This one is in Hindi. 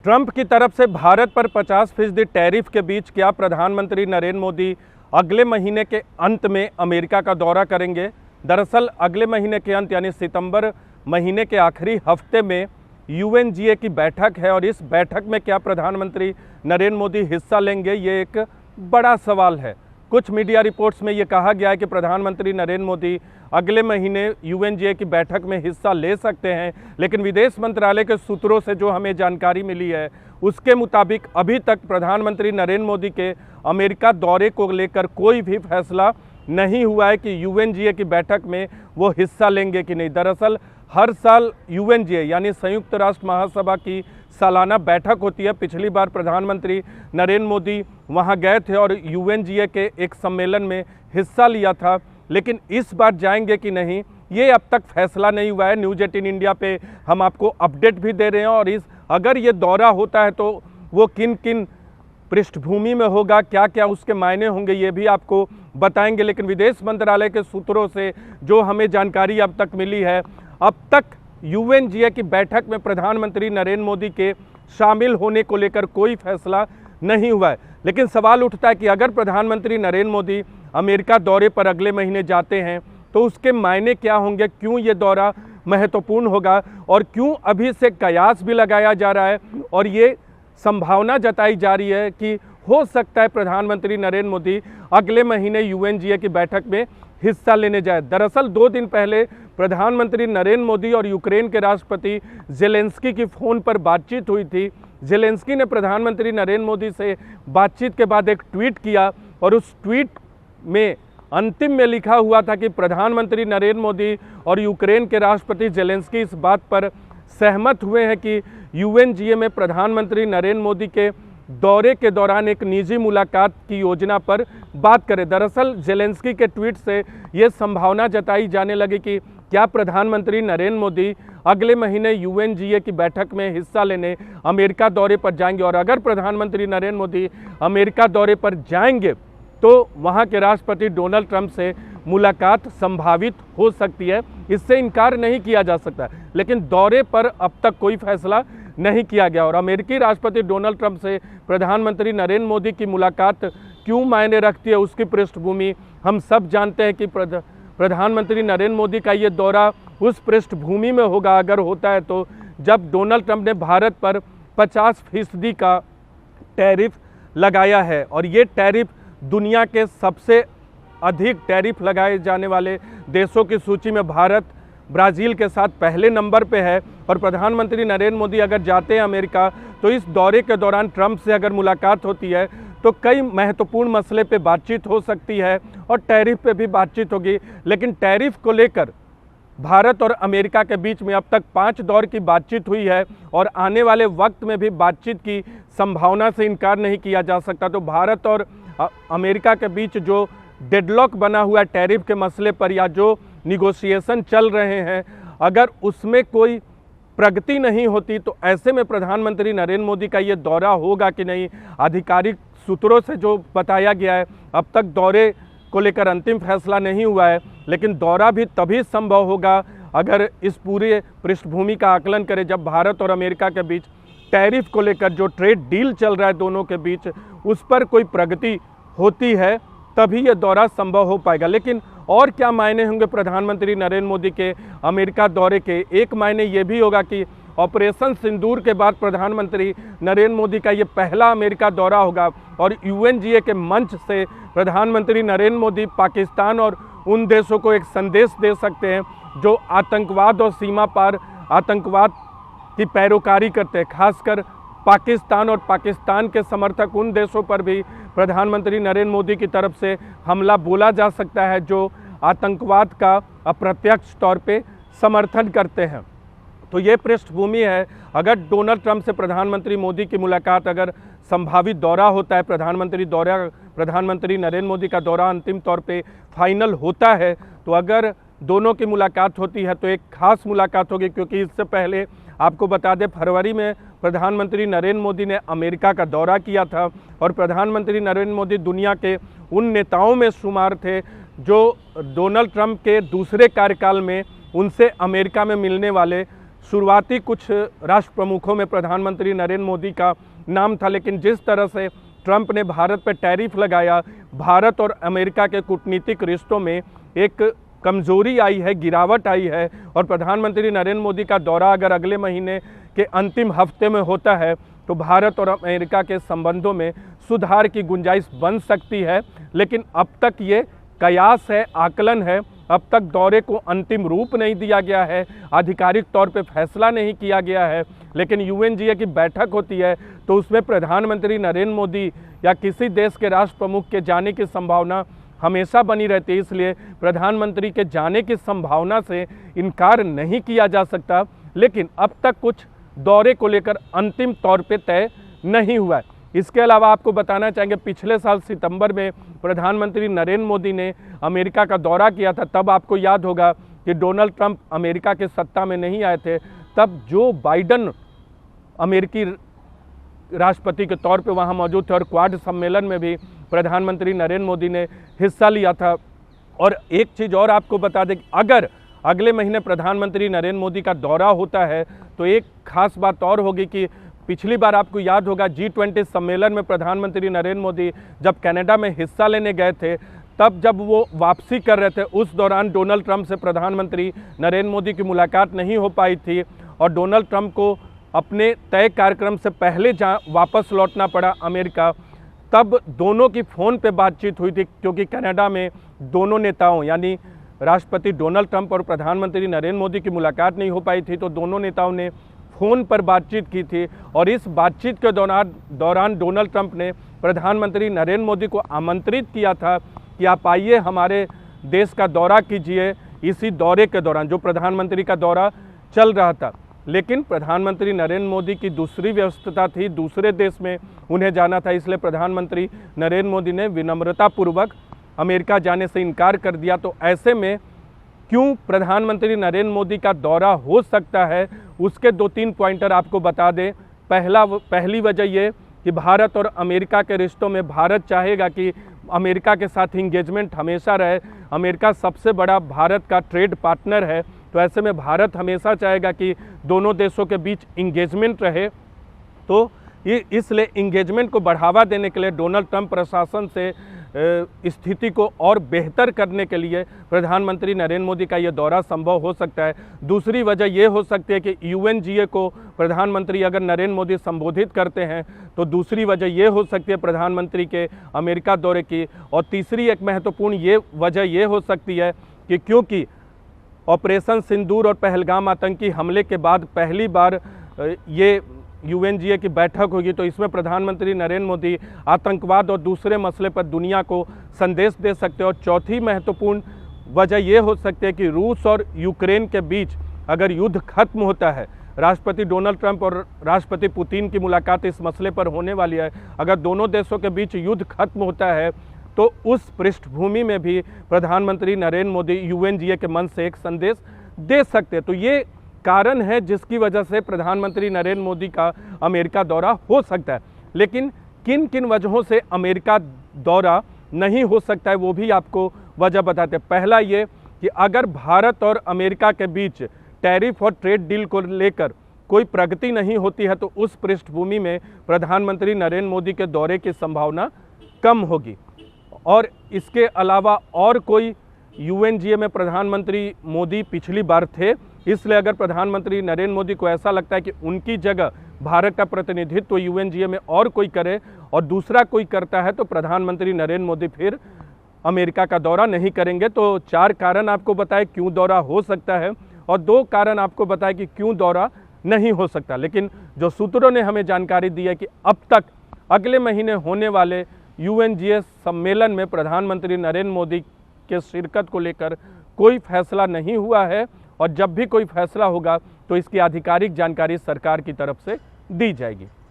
ट्रंप की तरफ से भारत पर 50% टैरिफ के बीच क्या प्रधानमंत्री नरेंद्र मोदी अगले महीने के अंत में अमेरिका का दौरा करेंगे। दरअसल अगले महीने के अंत यानी सितंबर महीने के आखिरी हफ्ते में यूएनजीए की बैठक है और इस बैठक में क्या प्रधानमंत्री नरेंद्र मोदी हिस्सा लेंगे, ये एक बड़ा सवाल है। कुछ मीडिया रिपोर्ट्स में ये कहा गया है कि प्रधानमंत्री नरेंद्र मोदी अगले महीने यूएनजीए की बैठक में हिस्सा ले सकते हैं, लेकिन विदेश मंत्रालय के सूत्रों से जो हमें जानकारी मिली है उसके मुताबिक अभी तक प्रधानमंत्री नरेंद्र मोदी के अमेरिका दौरे को लेकर कोई भी फैसला नहीं हुआ है कि यूएनजीए की बैठक में वो हिस्सा लेंगे कि नहीं। दरअसल हर साल यूएनजीए यानी संयुक्त राष्ट्र महासभा की सालाना बैठक होती है। पिछली बार प्रधानमंत्री नरेंद्र मोदी वहां गए थे और यूएनजीए के एक सम्मेलन में हिस्सा लिया था, लेकिन इस बार जाएंगे कि नहीं ये अब तक फैसला नहीं हुआ है। न्यूज़ 18 इंडिया पे हम आपको अपडेट भी दे रहे हैं और अगर ये दौरा होता है तो वो किन किन पृष्ठभूमि में होगा, क्या क्या उसके मायने होंगे, ये भी आपको बताएंगे। लेकिन विदेश मंत्रालय के सूत्रों से जो हमें जानकारी अब तक मिली है, अब तक यूएनजीए की बैठक में प्रधानमंत्री नरेंद्र मोदी के शामिल होने को लेकर कोई फैसला नहीं हुआ है। लेकिन सवाल उठता है कि अगर प्रधानमंत्री नरेंद्र मोदी अमेरिका दौरे पर अगले महीने जाते हैं तो उसके मायने क्या होंगे, क्यों ये दौरा महत्वपूर्ण होगा और क्यों अभी से कयास भी लगाया जा रहा है और ये संभावना जताई जा रही है कि हो सकता है प्रधानमंत्री नरेंद्र मोदी अगले महीने यूएनजीए की बैठक में हिस्सा लेने जाए। दरअसल 2 दिन पहले प्रधानमंत्री नरेंद्र मोदी और यूक्रेन के राष्ट्रपति जेलेंस्की की फ़ोन पर बातचीत हुई थी। जेलेंस्की ने प्रधानमंत्री नरेंद्र मोदी से बातचीत के बाद एक ट्वीट किया और उस ट्वीट में अंतिम में लिखा हुआ था कि प्रधानमंत्री नरेंद्र मोदी और यूक्रेन के राष्ट्रपति जेलेंस्की इस बात पर सहमत हुए हैं कि यूएनजीए में प्रधानमंत्री नरेंद्र मोदी के दौरे के दौरान एक निजी मुलाकात की योजना पर बात करें। दरअसल जेलेंस्की के ट्वीट से ये संभावना जताई जाने लगी कि क्या प्रधानमंत्री नरेंद्र मोदी अगले महीने यूएनजीए की बैठक में हिस्सा लेने अमेरिका दौरे पर जाएंगे और अगर प्रधानमंत्री नरेंद्र मोदी अमेरिका दौरे पर जाएंगे तो वहां के राष्ट्रपति डोनाल्ड ट्रंप से मुलाकात संभावित हो सकती है। इससे इनकार नहीं किया जा सकता, लेकिन दौरे पर अब तक कोई फैसला नहीं किया गया और अमेरिकी राष्ट्रपति डोनाल्ड ट्रंप से प्रधानमंत्री नरेंद्र मोदी की मुलाकात क्यों मायने रखती है उसकी पृष्ठभूमि हम सब जानते हैं कि प्रधानमंत्री नरेंद्र मोदी का ये दौरा उस पृष्ठभूमि में होगा, अगर होता है तो जब डोनाल्ड ट्रंप ने भारत पर 50% का टैरिफ लगाया है और ये टैरिफ दुनिया के सबसे अधिक टैरिफ लगाए जाने वाले देशों की सूची में भारत ब्राज़ील के साथ पहले नंबर पे है। और प्रधानमंत्री नरेंद्र मोदी अगर जाते हैं अमेरिका तो इस दौरे के दौरान ट्रंप से अगर मुलाकात होती है तो कई महत्वपूर्ण मसले पे बातचीत हो सकती है और टैरिफ पे भी बातचीत होगी। लेकिन टैरिफ को लेकर भारत और अमेरिका के बीच में अब तक 5 दौर की बातचीत हुई है और आने वाले वक्त में भी बातचीत की संभावना से इनकार नहीं किया जा सकता। तो भारत और अमेरिका के बीच जो डेडलॉक बना हुआ है टैरिफ के मसले पर या जो निगोशिएशन चल रहे हैं, अगर उसमें कोई प्रगति नहीं होती तो ऐसे में प्रधानमंत्री नरेंद्र मोदी का ये दौरा होगा कि नहीं, आधिकारिक सूत्रों से जो बताया गया है अब तक दौरे को लेकर अंतिम फैसला नहीं हुआ है। लेकिन दौरा भी तभी संभव होगा अगर इस पूरे पृष्ठभूमि का आकलन करें जब भारत और अमेरिका के बीच टैरिफ को लेकर जो ट्रेड डील चल रहा है दोनों के बीच उस पर कोई प्रगति होती है तभी ये दौरा संभव हो पाएगा। लेकिन और क्या मायने होंगे प्रधानमंत्री नरेंद्र मोदी के अमेरिका दौरे के? एक मायने ये भी होगा कि ऑपरेशन सिंदूर के बाद प्रधानमंत्री नरेंद्र मोदी का ये पहला अमेरिका दौरा होगा और यूएनजीए के मंच से प्रधानमंत्री नरेंद्र मोदी पाकिस्तान और उन देशों को एक संदेश दे सकते हैं जो आतंकवाद और सीमा पार आतंकवाद की पैरोकारी करते हैं। खासकर पाकिस्तान और पाकिस्तान के समर्थक उन देशों पर भी प्रधानमंत्री नरेंद्र मोदी की तरफ से हमला बोला जा सकता है जो आतंकवाद का अप्रत्यक्ष तौर पे समर्थन करते हैं। तो ये पृष्ठभूमि है। अगर डोनाल्ड ट्रंप से प्रधानमंत्री मोदी की मुलाकात, अगर संभावित दौरा होता है प्रधानमंत्री नरेंद्र मोदी का दौरा अंतिम तौर पे फाइनल होता है तो अगर दोनों की मुलाकात होती है तो एक खास मुलाकात होगी, क्योंकि इससे पहले आपको बता दें फरवरी में प्रधानमंत्री नरेंद्र मोदी ने अमेरिका का दौरा किया था और प्रधानमंत्री नरेंद्र मोदी दुनिया के उन नेताओं में शुमार थे जो डोनाल्ड ट्रंप के दूसरे कार्यकाल में उनसे अमेरिका में मिलने वाले शुरुआती कुछ राष्ट्र प्रमुखों में प्रधानमंत्री नरेंद्र मोदी का नाम था, लेकिन जिस तरह से ट्रंप ने भारत पर टैरिफ लगाया, भारत और अमेरिका के कूटनीतिक रिश्तों में एक कमजोरी आई है, गिरावट आई है। और प्रधानमंत्री नरेंद्र मोदी का दौरा अगर अगले महीने के अंतिम हफ्ते में होता है तो भारत और अमेरिका के संबंधों में सुधार की गुंजाइश बन सकती है। लेकिन अब तक ये कयास है, आकलन है, अब तक दौरे को अंतिम रूप नहीं दिया गया है, आधिकारिक तौर पे फैसला नहीं किया गया है। लेकिन यूएनजीए की बैठक होती है तो उसमें प्रधानमंत्री नरेंद्र मोदी या किसी देश के राष्ट्र प्रमुख के जाने की संभावना हमेशा बनी रहती है, इसलिए प्रधानमंत्री के जाने की संभावना से इनकार नहीं किया जा सकता। लेकिन अब तक कुछ दौरे को लेकर अंतिम तौर पे तय नहीं हुआ है। इसके अलावा आपको बताना चाहेंगे, पिछले साल सितंबर में प्रधानमंत्री नरेंद्र मोदी ने अमेरिका का दौरा किया था। तब आपको याद होगा कि डोनाल्ड ट्रंप अमेरिका के सत्ता में नहीं आए थे, तब जो बाइडन अमेरिकी राष्ट्रपति के तौर पे वहाँ मौजूद थे और क्वाड सम्मेलन में भी प्रधानमंत्री नरेंद्र मोदी ने हिस्सा लिया था। और एक चीज़ और आपको बता दें, अगर अगले महीने प्रधानमंत्री नरेंद्र मोदी का दौरा होता है तो एक खास बात और होगी कि पिछली बार आपको याद होगा G20 सम्मेलन में प्रधानमंत्री नरेंद्र मोदी जब कनाडा में हिस्सा लेने गए थे, तब जब वो वापसी कर रहे थे उस दौरान डोनाल्ड ट्रंप से प्रधानमंत्री नरेंद्र मोदी की मुलाकात नहीं हो पाई थी और डोनाल्ड ट्रंप को अपने तय कार्यक्रम से पहले वापस लौटना पड़ा अमेरिका। तब दोनों की फ़ोन पे बातचीत हुई थी, क्योंकि कनाडा में दोनों नेताओं यानी राष्ट्रपति डोनाल्ड ट्रंप और प्रधानमंत्री नरेंद्र मोदी की मुलाकात नहीं हो पाई थी, तो दोनों नेताओं ने फ़ोन पर बातचीत की थी। और इस बातचीत के दौरान डोनाल्ड ट्रंप ने प्रधानमंत्री नरेंद्र मोदी को आमंत्रित किया था कि आप आइए हमारे देश का दौरा कीजिए। इसी दौरे के दौरान जो प्रधानमंत्री का दौरा चल रहा था, लेकिन प्रधानमंत्री नरेंद्र मोदी की दूसरी व्यस्तता थी, दूसरे देश में उन्हें जाना था, इसलिए प्रधानमंत्री नरेंद्र मोदी ने विनम्रतापूर्वक अमेरिका जाने से इनकार कर दिया। तो ऐसे में क्यों प्रधानमंत्री नरेंद्र मोदी का दौरा हो सकता है, उसके 2-3 पॉइंटर आपको बता दें। पहली वजह ये कि भारत और अमेरिका के रिश्तों में भारत चाहेगा कि अमेरिका के साथ इंगेजमेंट हमेशा रहे। अमेरिका सबसे बड़ा भारत का ट्रेड पार्टनर है, तो ऐसे में भारत हमेशा चाहेगा कि दोनों देशों के बीच इंगेजमेंट रहे। तो इसलिए इंगेजमेंट को बढ़ावा देने के लिए डोनाल्ड ट्रंप प्रशासन से स्थिति को और बेहतर करने के लिए प्रधानमंत्री नरेंद्र मोदी का ये दौरा संभव हो सकता है। दूसरी वजह ये हो सकती है कि यूएनजीए को प्रधानमंत्री अगर नरेंद्र मोदी संबोधित करते हैं तो दूसरी वजह ये हो सकती है प्रधानमंत्री के अमेरिका दौरे की। और तीसरी एक महत्वपूर्ण वजह ये हो सकती है कि क्योंकि ऑपरेशन सिंदूर और पहलगाम आतंकी हमले के बाद पहली बार ये यूएनजीए की बैठक होगी, तो इसमें प्रधानमंत्री नरेंद्र मोदी आतंकवाद और दूसरे मसले पर दुनिया को संदेश दे सकते हैं। और चौथी महत्वपूर्ण वजह यह हो सकती है कि रूस और यूक्रेन के बीच अगर युद्ध खत्म होता है, राष्ट्रपति डोनाल्ड ट्रंप और राष्ट्रपति पुतिन की मुलाकात इस मसले पर होने वाली है, अगर दोनों देशों के बीच युद्ध खत्म होता है तो उस पृष्ठभूमि में भी प्रधानमंत्री नरेंद्र मोदी यूएनजीए के मंच से एक संदेश दे सकते हैं। तो ये कारण है जिसकी वजह से प्रधानमंत्री नरेंद्र मोदी का अमेरिका दौरा हो सकता है। लेकिन किन किन वजहों से अमेरिका दौरा नहीं हो सकता है वो भी आपको वजह बताते हैं। पहला ये कि अगर भारत और अमेरिका के बीच टैरिफ और ट्रेड डील को लेकर कोई प्रगति नहीं होती है तो उस पृष्ठभूमि में प्रधानमंत्री नरेंद्र मोदी के दौरे की संभावना कम होगी। और इसके अलावा और कोई यूएनजीए में प्रधानमंत्री मोदी पिछली बार थे, इसलिए अगर प्रधानमंत्री नरेंद्र मोदी को ऐसा लगता है कि उनकी जगह भारत का प्रतिनिधित्व यूएनजीए में और कोई करे और दूसरा कोई करता है तो प्रधानमंत्री नरेंद्र मोदी फिर अमेरिका का दौरा नहीं करेंगे। तो 4 कारण आपको बताए क्यों दौरा हो सकता है और 2 कारण आपको बताए कि क्यों दौरा नहीं हो सकता। लेकिन जो सूत्रों ने हमें जानकारी दी है कि अब तक अगले महीने होने वाले यूएनजीए सम्मेलन में प्रधानमंत्री नरेंद्र मोदी के शिरकत को लेकर कोई फैसला नहीं हुआ है और जब भी कोई फैसला होगा तो इसकी आधिकारिक जानकारी सरकार की तरफ से दी जाएगी।